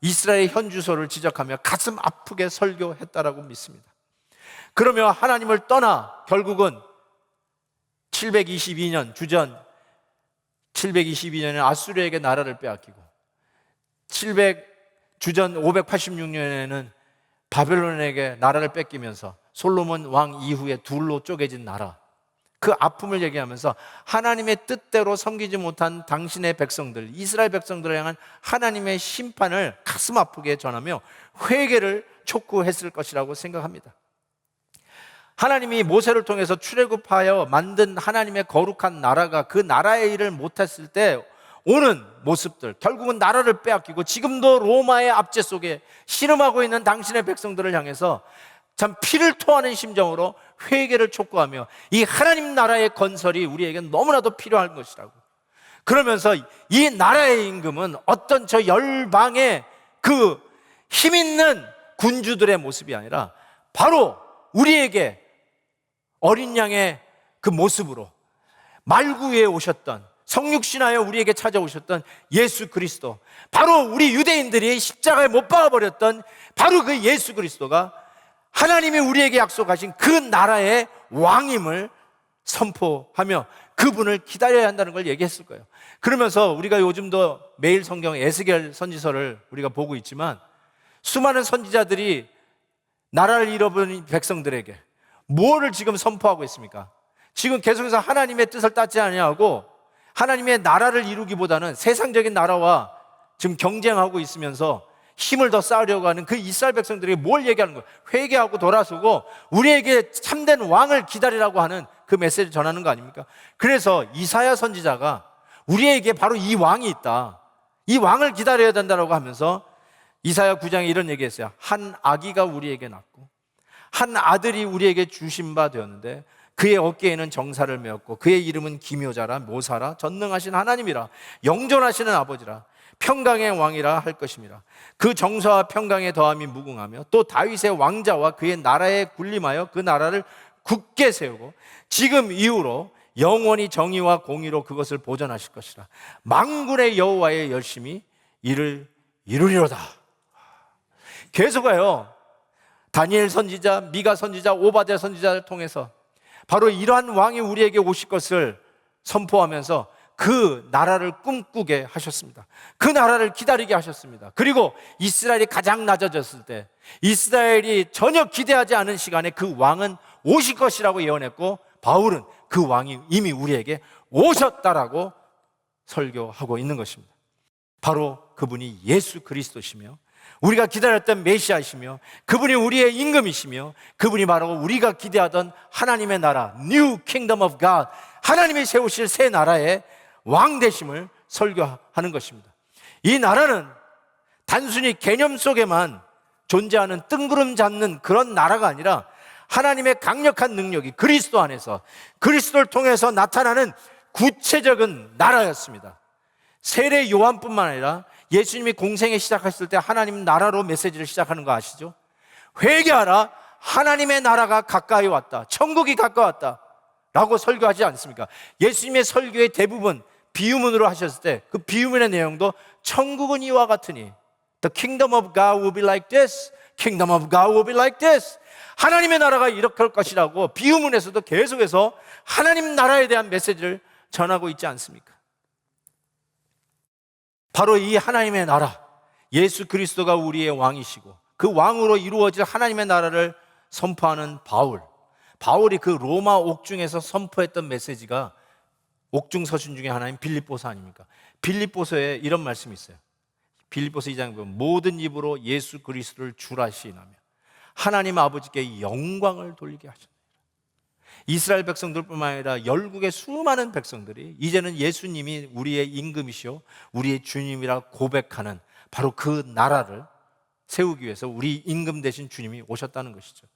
이스라엘의 현주소를 지적하며 가슴 아프게 설교했다라고 믿습니다. 그러며 하나님을 떠나 결국은 722년 주전 722년에 아수르에게 나라를 빼앗기고 주전 586년에는 바벨론에게 나라를 뺏기면서 솔로몬 왕 이후에 둘로 쪼개진 나라, 그 아픔을 얘기하면서 하나님의 뜻대로 섬기지 못한 당신의 백성들, 이스라엘 백성들을 향한 하나님의 심판을 가슴 아프게 전하며 회개를 촉구했을 것이라고 생각합니다. 하나님이 모세를 통해서 출애굽하여 만든 하나님의 거룩한 나라가 그 나라의 일을 못했을 때 오는 모습들, 결국은 나라를 빼앗기고 지금도 로마의 압제 속에 신음하고 있는 당신의 백성들을 향해서 참 피를 토하는 심정으로 회개를 촉구하며 이 하나님 나라의 건설이 우리에게 너무나도 필요한 것이라고, 그러면서 이 나라의 임금은 어떤 저 열방의 그 힘있는 군주들의 모습이 아니라 바로 우리에게 어린 양의 그 모습으로 말구에 오셨던, 성육신하여 우리에게 찾아오셨던 예수 그리스도, 바로 우리 유대인들이 십자가에 못 박아버렸던 바로 그 예수 그리스도가 하나님이 우리에게 약속하신 그 나라의 왕임을 선포하며 그분을 기다려야 한다는 걸 얘기했을 거예요. 그러면서 우리가 요즘도 매일 성경 에스겔 선지서를 우리가 보고 있지만 수많은 선지자들이 나라를 잃어버린 백성들에게 뭐를 지금 선포하고 있습니까? 지금 계속해서 하나님의 뜻을 따지 아니하고 하나님의 나라를 이루기보다는 세상적인 나라와 지금 경쟁하고 있으면서 힘을 더 쌓으려고 하는 그 이스라엘 백성들에게 뭘 얘기하는 거예요? 회개하고 돌아서고 우리에게 참된 왕을 기다리라고 하는 그 메시지를 전하는 거 아닙니까? 그래서 이사야 선지자가 우리에게 바로 이 왕이 있다, 이 왕을 기다려야 된다고 하면서 이사야 9장에 이런 얘기했어요. 한 아기가 우리에게 낳고 한 아들이 우리에게 주신 바 되었는데 그의 어깨에는 정사를 메었고 그의 이름은 기묘자라, 모사라, 전능하신 하나님이라, 영존하시는 아버지라, 평강의 왕이라 할 것임이라. 그 정사와 평강의 더함이 무궁하며 또 다윗의 왕자와 그의 나라에 군림하여 그 나라를 굳게 세우고 지금 이후로 영원히 정의와 공의로 그것을 보존하실 것이라. 만군의 여호와의 열심히 이를 이루리로다. 계속해요. 다니엘 선지자, 미가 선지자, 오바댜 선지자를 통해서 바로 이러한 왕이 우리에게 오실 것을 선포하면서 그 나라를 꿈꾸게 하셨습니다. 그 나라를 기다리게 하셨습니다. 그리고 이스라엘이 가장 낮아졌을 때, 이스라엘이 전혀 기대하지 않은 시간에 그 왕은 오실 것이라고 예언했고, 바울은 그 왕이 이미 우리에게 오셨다라고 설교하고 있는 것입니다. 바로 그분이 예수 그리스도시며 우리가 기다렸던 메시아이시며 그분이 우리의 임금이시며 그분이 바로 우리가 기대하던 하나님의 나라, New Kingdom of God, 하나님이 세우실 새 나라의 왕 되심을 설교하는 것입니다. 이 나라는 단순히 개념 속에만 존재하는 뜬구름 잡는 그런 나라가 아니라 하나님의 강력한 능력이 그리스도 안에서, 그리스도를 통해서 나타나는 구체적인 나라였습니다. 세례 요한뿐만 아니라 예수님이 공생에 시작하셨을 때 하나님 나라로 메시지를 시작하는 거 아시죠? 회개하라, 하나님의 나라가 가까이 왔다, 천국이 가까웠다 라고 설교하지 않습니까? 예수님의 설교의 대부분 비유문으로 하셨을 때 그 비유문의 내용도 천국은 이와 같으니 The kingdom of God will be like this, kingdom of God will be like this. 하나님의 나라가 이렇게 할 것이라고 비유문에서도 계속해서 하나님 나라에 대한 메시지를 전하고 있지 않습니까? 바로 이 하나님의 나라, 예수 그리스도가 우리의 왕이시고 그 왕으로 이루어질 하나님의 나라를 선포하는 바울이 그 로마 옥중에서 선포했던 메시지가 옥중 서신 중에 하나인 빌립보서 아닙니까? 빌립보서에 이런 말씀이 있어요. 빌립보서 2장에 보면 모든 입으로 예수 그리스도를 주라 시인하며 하나님 아버지께 영광을 돌리게 하셨느니라. 이스라엘 백성들뿐만 아니라 열국의 수많은 백성들이 이제는 예수님이 우리의 임금이시오, 우리의 주님이라 고백하는 바로 그 나라를 세우기 위해서 우리 임금 되신 주님이 오셨다는 것이죠.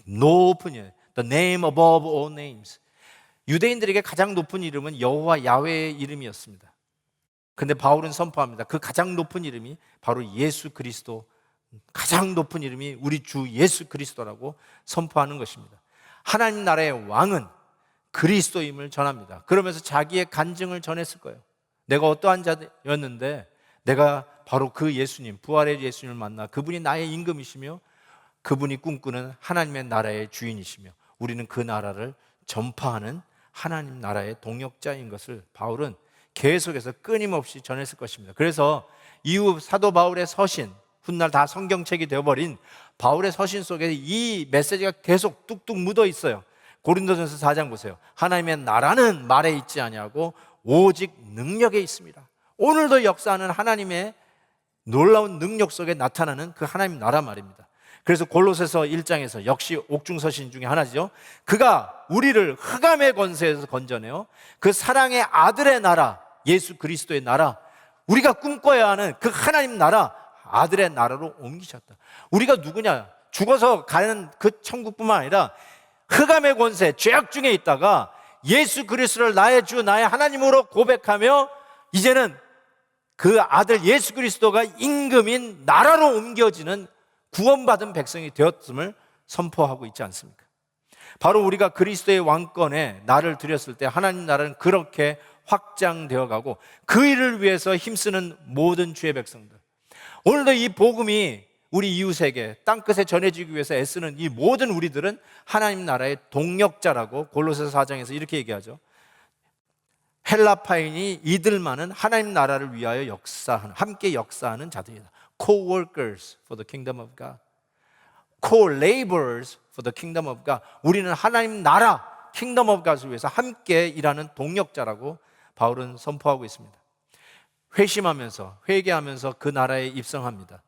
높은 이름, the name above all names. 유대인들에게 가장 높은 이름은 여호와 야훼의 이름이었습니다. 그런데 바울은 선포합니다. 그 가장 높은 이름이 바로 예수 그리스도, 가장 높은 이름이 우리 주 예수 그리스도라고 선포하는 것입니다. 하나님 나라의 왕은 그리스도임을 전합니다. 그러면서 자기의 간증을 전했을 거예요. 내가 어떠한 자였는데 내가 바로 그 예수님, 부활의 예수님을 만나 그분이 나의 임금이시며 그분이 꿈꾸는 하나님의 나라의 주인이시며 우리는 그 나라를 전파하는 하나님 나라의 동역자인 것을 바울은 계속해서 끊임없이 전했을 것입니다. 그래서 이후 사도 바울의 서신, 훗날 다 성경책이 되어버린 바울의 서신 속에 이 메시지가 계속 뚝뚝 묻어 있어요. 고린도전서 4장 보세요. 하나님의 나라는 말에 있지 아니하고 오직 능력에 있습니다. 오늘도 역사하는 하나님의 놀라운 능력 속에 나타나는 그 하나님 나라 말입니다. 그래서 골로새서 1장에서 역시 옥중서신 중에 하나죠. 그가 우리를 흑암의 권세에서 건져내어 그 사랑의 아들의 나라, 예수 그리스도의 나라, 우리가 꿈꿔야 하는 그 하나님 나라, 아들의 나라로 옮기셨다. 우리가 누구냐? 죽어서 가는 그 천국뿐만 아니라 흑암의 권세, 죄악 중에 있다가 예수 그리스도를 나의 주, 나의 하나님으로 고백하며 이제는 그 아들 예수 그리스도가 임금인 나라로 옮겨지는 구원받은 백성이 되었음을 선포하고 있지 않습니까? 바로 우리가 그리스도의 왕권에 나를 드렸을 때 하나님 나라는 그렇게 확장되어 가고 그 일을 위해서 힘쓰는 모든 주의 백성들, 오늘도 이 복음이 우리 이웃에게 땅끝에 전해지기 위해서 애쓰는 이 모든 우리들은 하나님 나라의 동역자라고 골로새서 4장에서 이렇게 얘기하죠. 헬라파인이 이들만은 하나님 나라를 위하여 역사하는, 함께 역사하는 자들이다. Co-workers for the kingdom of God, Co-laborers for the kingdom of God. 우리는 하나님 나라 kingdom of God을 위해서 함께 일하는 동역자라고 바울은 선포하고 있습니다. 회심하면서, 회개하면서 그 나라에 입성합니다.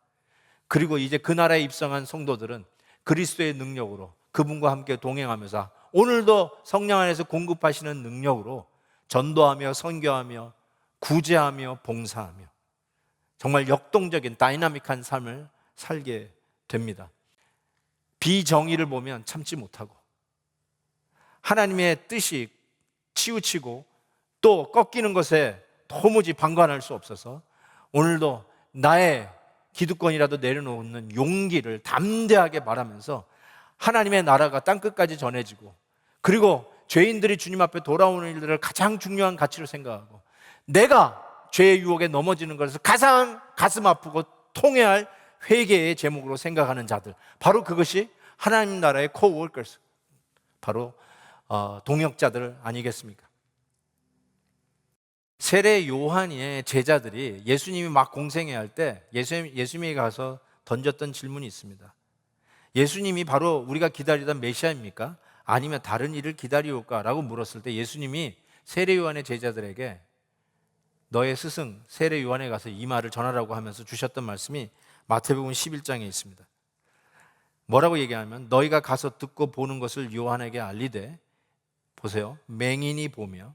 그리고 이제 그 나라에 입성한 성도들은 그리스도의 능력으로 그분과 함께 동행하면서 오늘도 성령 안에서 공급하시는 능력으로 전도하며 선교하며 구제하며 봉사하며 정말 역동적인 다이나믹한 삶을 살게 됩니다. 비정의를 보면 참지 못하고 하나님의 뜻이 치우치고 또 꺾이는 것에 도무지 방관할 수 없어서 오늘도 나의 기득권이라도 내려놓는 용기를 담대하게 말하면서 하나님의 나라가 땅끝까지 전해지고 그리고 죄인들이 주님 앞에 돌아오는 일들을 가장 중요한 가치로 생각하고 내가 죄의 유혹에 넘어지는 것을 가장 가슴 아프고 통회할 회개의 제목으로 생각하는 자들, 바로 그것이 하나님 나라의 co-workers, 바로 동역자들 아니겠습니까? 세례 요한의 제자들이 예수님이 막 공생애 할 때 예수님이 가서 던졌던 질문이 있습니다. 예수님이 바로 우리가 기다리던 메시아입니까? 아니면 다른 일을 기다리올까? 라고 물었을 때 예수님이 세례 요한의 제자들에게 너의 스승 세례 요한에 가서 이 말을 전하라고 하면서 주셨던 말씀이 마태복음 11장에 있습니다. 뭐라고 얘기하면 너희가 가서 듣고 보는 것을 요한에게 알리되 보세요, 맹인이 보며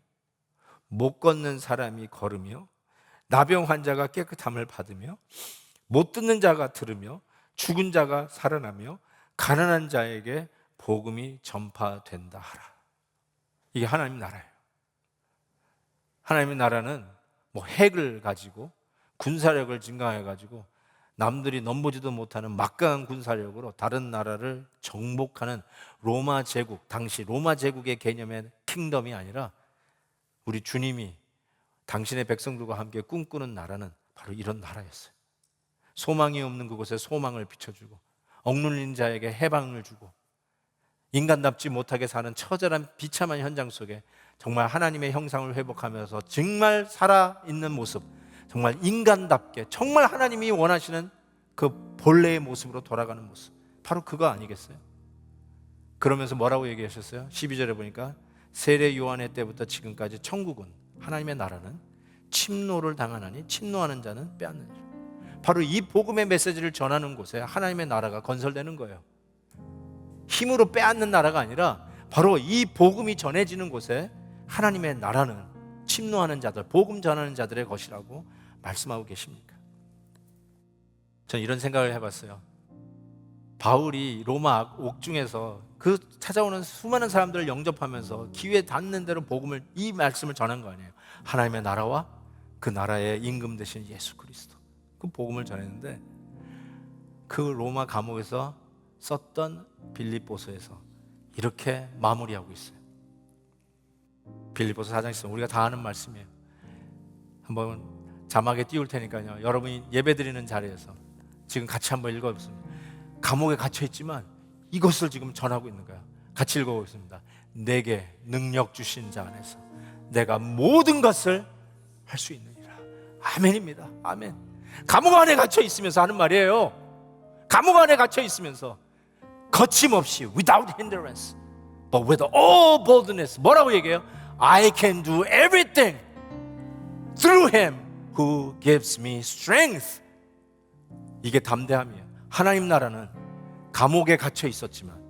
못 걷는 사람이 걸으며 나병 환자가 깨끗함을 받으며 못 듣는 자가 들으며 죽은 자가 살아나며 가난한 자에게 복음이 전파된다 하라. 이게 하나님 나라예요. 하나님의 나라는 뭐 핵을 가지고 군사력을 증강해 가지고 남들이 넘보지도 못하는 막강한 군사력으로 다른 나라를 정복하는 로마 제국, 당시 로마 제국의 개념의 킹덤이 아니라 우리 주님이 당신의 백성들과 함께 꿈꾸는 나라는 바로 이런 나라였어요. 소망이 없는 그곳에 소망을 비춰주고 억눌린 자에게 해방을 주고 인간답지 못하게 사는 처절한 비참한 현장 속에 정말 하나님의 형상을 회복하면서 정말 살아있는 모습, 정말 인간답게 정말 하나님이 원하시는 그 본래의 모습으로 돌아가는 모습, 바로 그거 아니겠어요? 그러면서 뭐라고 얘기하셨어요? 12절에 보니까 세례 요한의 때부터 지금까지 천국은, 하나님의 나라는 침노를 당하나니 침노하는 자는 빼앗느니라. 바로 이 복음의 메시지를 전하는 곳에 하나님의 나라가 건설되는 거예요. 힘으로 빼앗는 나라가 아니라 바로 이 복음이 전해지는 곳에 하나님의 나라는 침노하는 자들, 복음 전하는 자들의 것이라고 말씀하고 계십니까? 전 이런 생각을 해봤어요. 바울이 로마 옥중에서 그 찾아오는 수많은 사람들을 영접하면서 기회 닿는 대로 복음을, 이 말씀을 전한 거 아니에요. 하나님의 나라와 그 나라의 임금 되신 예수 그리스도, 그 복음을 전했는데 그 로마 감옥에서 썼던 빌립보서에서 이렇게 마무리하고 있어요. 빌립보서 4장 우리가 다 아는 말씀이에요. 한번 자막에 띄울 테니까요, 여러분이 예배드리는 자리에서 지금 같이 한번 읽어보겠습니다. 감옥에 갇혀있지만 이것을 지금 전하고 있는 거야. 같이 읽어보겠습니다. 내게 능력 주신 자 안에서 내가 모든 것을 할 수 있느니라. 아멘입니다. 아멘. 감옥 안에 갇혀 있으면서 하는 말이에요. 감옥 안에 갇혀 있으면서 거침없이 without hindrance but with all boldness, 뭐라고 얘기해요? I can do everything through him who gives me strength. 이게 담대함이에요. 하나님 나라는 감옥에 갇혀 있었지만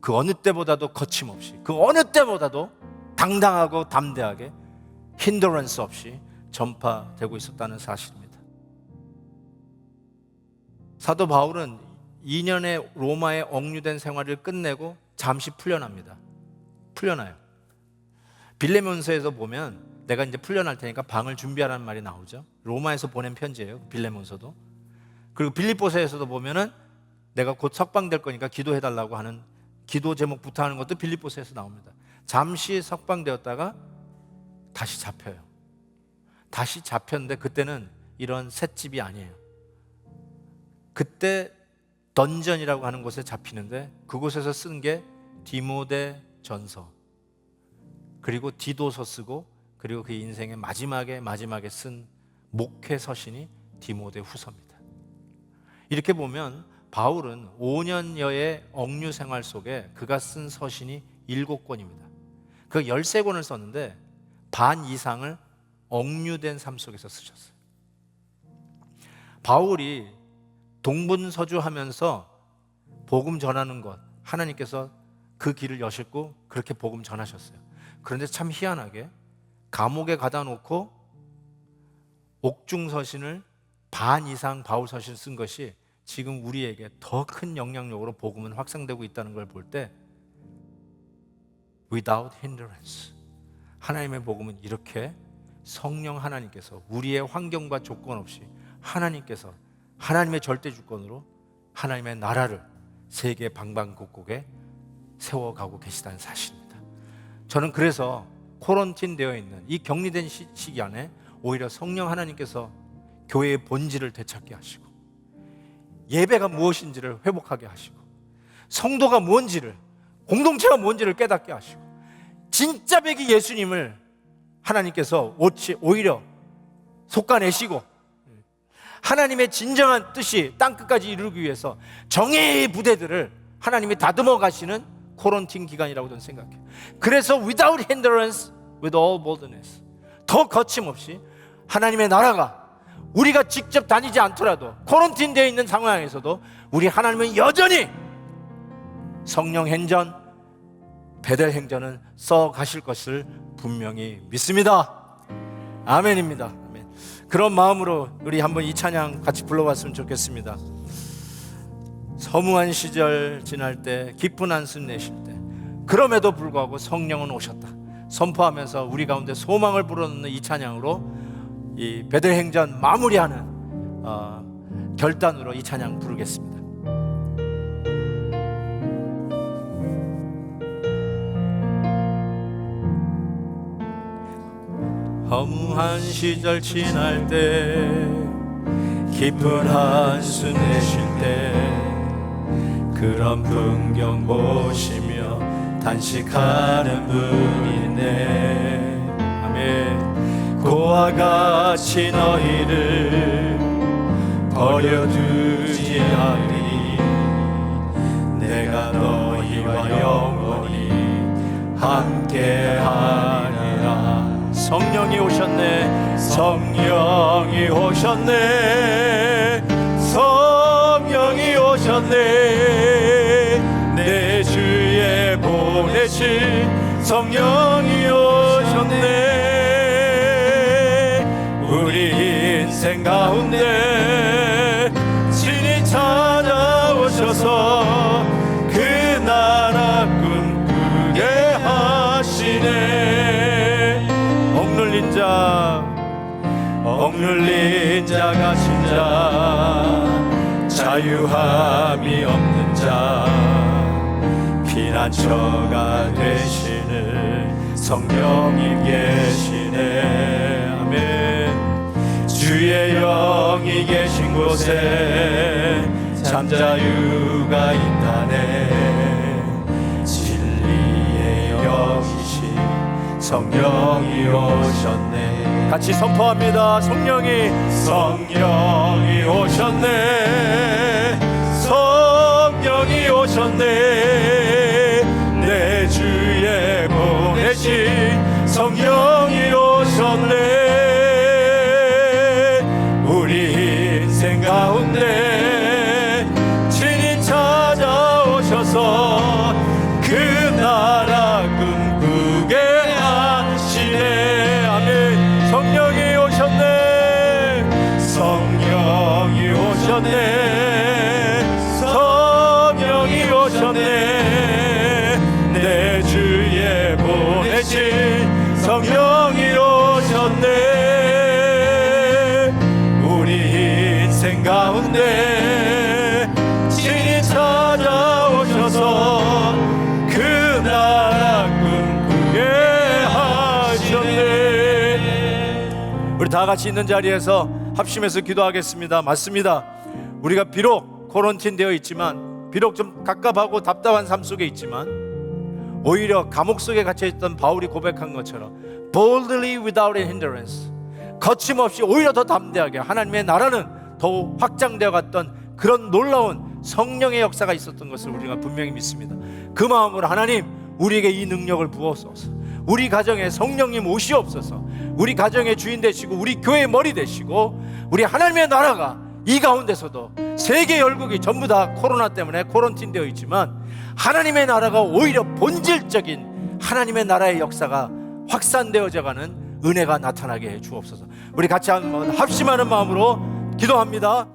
그 어느 때보다도 거침없이, 그 어느 때보다도 당당하고 담대하게 힌더런스 없이 전파되고 있었다는 사실입니다. 사도 바울은 2년의 로마에 억류된 생활을 끝내고 잠시 풀려납니다. 풀려나요. 빌레몬서에서 보면 내가 이제 풀려날 테니까 방을 준비하라는 말이 나오죠. 로마에서 보낸 편지예요, 빌레몬서도. 그리고 빌립보서에서도 보면은 내가 곧 석방될 거니까 기도해달라고 하는 기도 제목부터 하는 것도 빌립보서에서 나옵니다. 잠시 석방되었다가 다시 잡혀요. 다시 잡혔는데 그때는 이런 셋집이 아니에요. 그때 던전이라고 하는 곳에 잡히는데 그곳에서 쓴 게 디모데 전서, 그리고 디도서 쓰고, 그리고 그 인생의 마지막에 쓴 목회 서신이 디모데 후서입니다. 이렇게 보면 바울은 5년여의 억류 생활 속에 그가 쓴 서신이 7권입니다. 그 13권을 썼는데 반 이상을 억류된 삶 속에서 쓰셨어요. 바울이 동분서주하면서 복음 전하는 것, 하나님께서 그 길을 여셨고 그렇게 복음 전하셨어요. 그런데 참 희한하게 감옥에 가다 놓고 옥중서신을 반 이상 바울 서신을 쓴 것이 지금 우리에게 더 큰 영향력으로 복음은 확산되고 있다는 걸 볼 때, without hindrance, 하나님의 복음은 이렇게 성령 하나님께서 우리의 환경과 조건 없이 하나님께서 하나님의 절대 주권으로 하나님의 나라를 세계 방방곡곡에 세워가고 계시다는 사실입니다. 저는 그래서 코런틴 되어 있는 이 격리된 시기 안에 오히려 성령 하나님께서 교회의 본질을 되찾게 하시고, 예배가 무엇인지를 회복하게 하시고, 성도가 뭔지를, 공동체가 뭔지를 깨닫게 하시고, 진짜 백이 예수님을 하나님께서 오히려 솎아내시고, 하나님의 진정한 뜻이 땅끝까지 이루기 위해서 정의의 부대들을 하나님이 다듬어 가시는 코런틴 기간이라고 저는 생각해요. 그래서 without hindrance, with all boldness, 더 거침없이 하나님의 나라가 우리가 직접 다니지 않더라도 코런틴 되어 있는 상황에서도 우리 하나님은 여전히 성령 행전, 베델 행전은 써 가실 것을 분명히 믿습니다. 아멘입니다. 아멘. 그런 마음으로 우리 한번 이 찬양 같이 불러봤으면 좋겠습니다. 서무한 시절 지날 때, 기쁜 한숨 내쉴 때, 그럼에도 불구하고 성령은 오셨다 선포하면서 우리 가운데 소망을 불어넣는 이 찬양으로 이 베델행전 마무리하는 결단으로 이 찬양 부르겠습니다. 허무한 시절 지날 때, 깊은 한숨 내쉴 때, 그런 풍경 보시며 단식하는 분이네. 아멘. 고와 같이 너희를 버려두지 않으리. 내가 너희와 영원히 함께하리라. 성령이 오셨네. 성령이 오셨네. 성령이 오셨네. 내 주에 보내신 성령이 오셨네. 우리 인생 가운데 친히 찾아오셔서 그 나라 꿈꾸게 하시네. 억눌린 자 가신 자, 자유함이 없는 자, 피난처가 되시는 성령님 계시네. 아멘. 주의 영이 계신 곳에 잠자유가 있다네. 진리의 영이신 성령이 오셨네. 같이 선포합니다. 성령이 오셨네. 성령이 오셨네. 내 주에 보내신 성령이 오셨네. 우리 인생 가운데 친히 찾아오셔서 그 나라 꿈꾸게 하시네. 아멘. 성령이 오셨네. 성령이 오셨네. 성령이 오셨네. 내 주에 보내신 성령이 오셨네. 우리 인생 가운데 친히 찾아오셔서 그 나라 꿈꾸게 하셨네. 우리 다 같이 있는 자리에서 합심해서 기도하겠습니다. 맞습니다. 우리가 비록 코런틴 되어 있지만, 비록 좀 갑갑하고 답답한 삶 속에 있지만, 오히려 감옥 속에 갇혀있던 바울이 고백한 것처럼 boldly without hindrance, 거침없이 오히려 더 담대하게 하나님의 나라는 더욱 확장되어 갔던 그런 놀라운 성령의 역사가 있었던 것을 우리가 분명히 믿습니다. 그 마음으로 하나님, 우리에게 이 능력을 부어소서. 우리 가정에 성령님 오시옵소서. 우리 가정의 주인 되시고 우리 교회의 머리 되시고, 우리 하나님의 나라가 이 가운데서도 세계 열국이 전부 다 코로나 때문에 코런틴 되어 있지만, 하나님의 나라가 오히려 본질적인 하나님의 나라의 역사가 확산되어져 가는 은혜가 나타나게 해 주옵소서. 우리 같이 한번 합심하는 마음으로 기도합니다.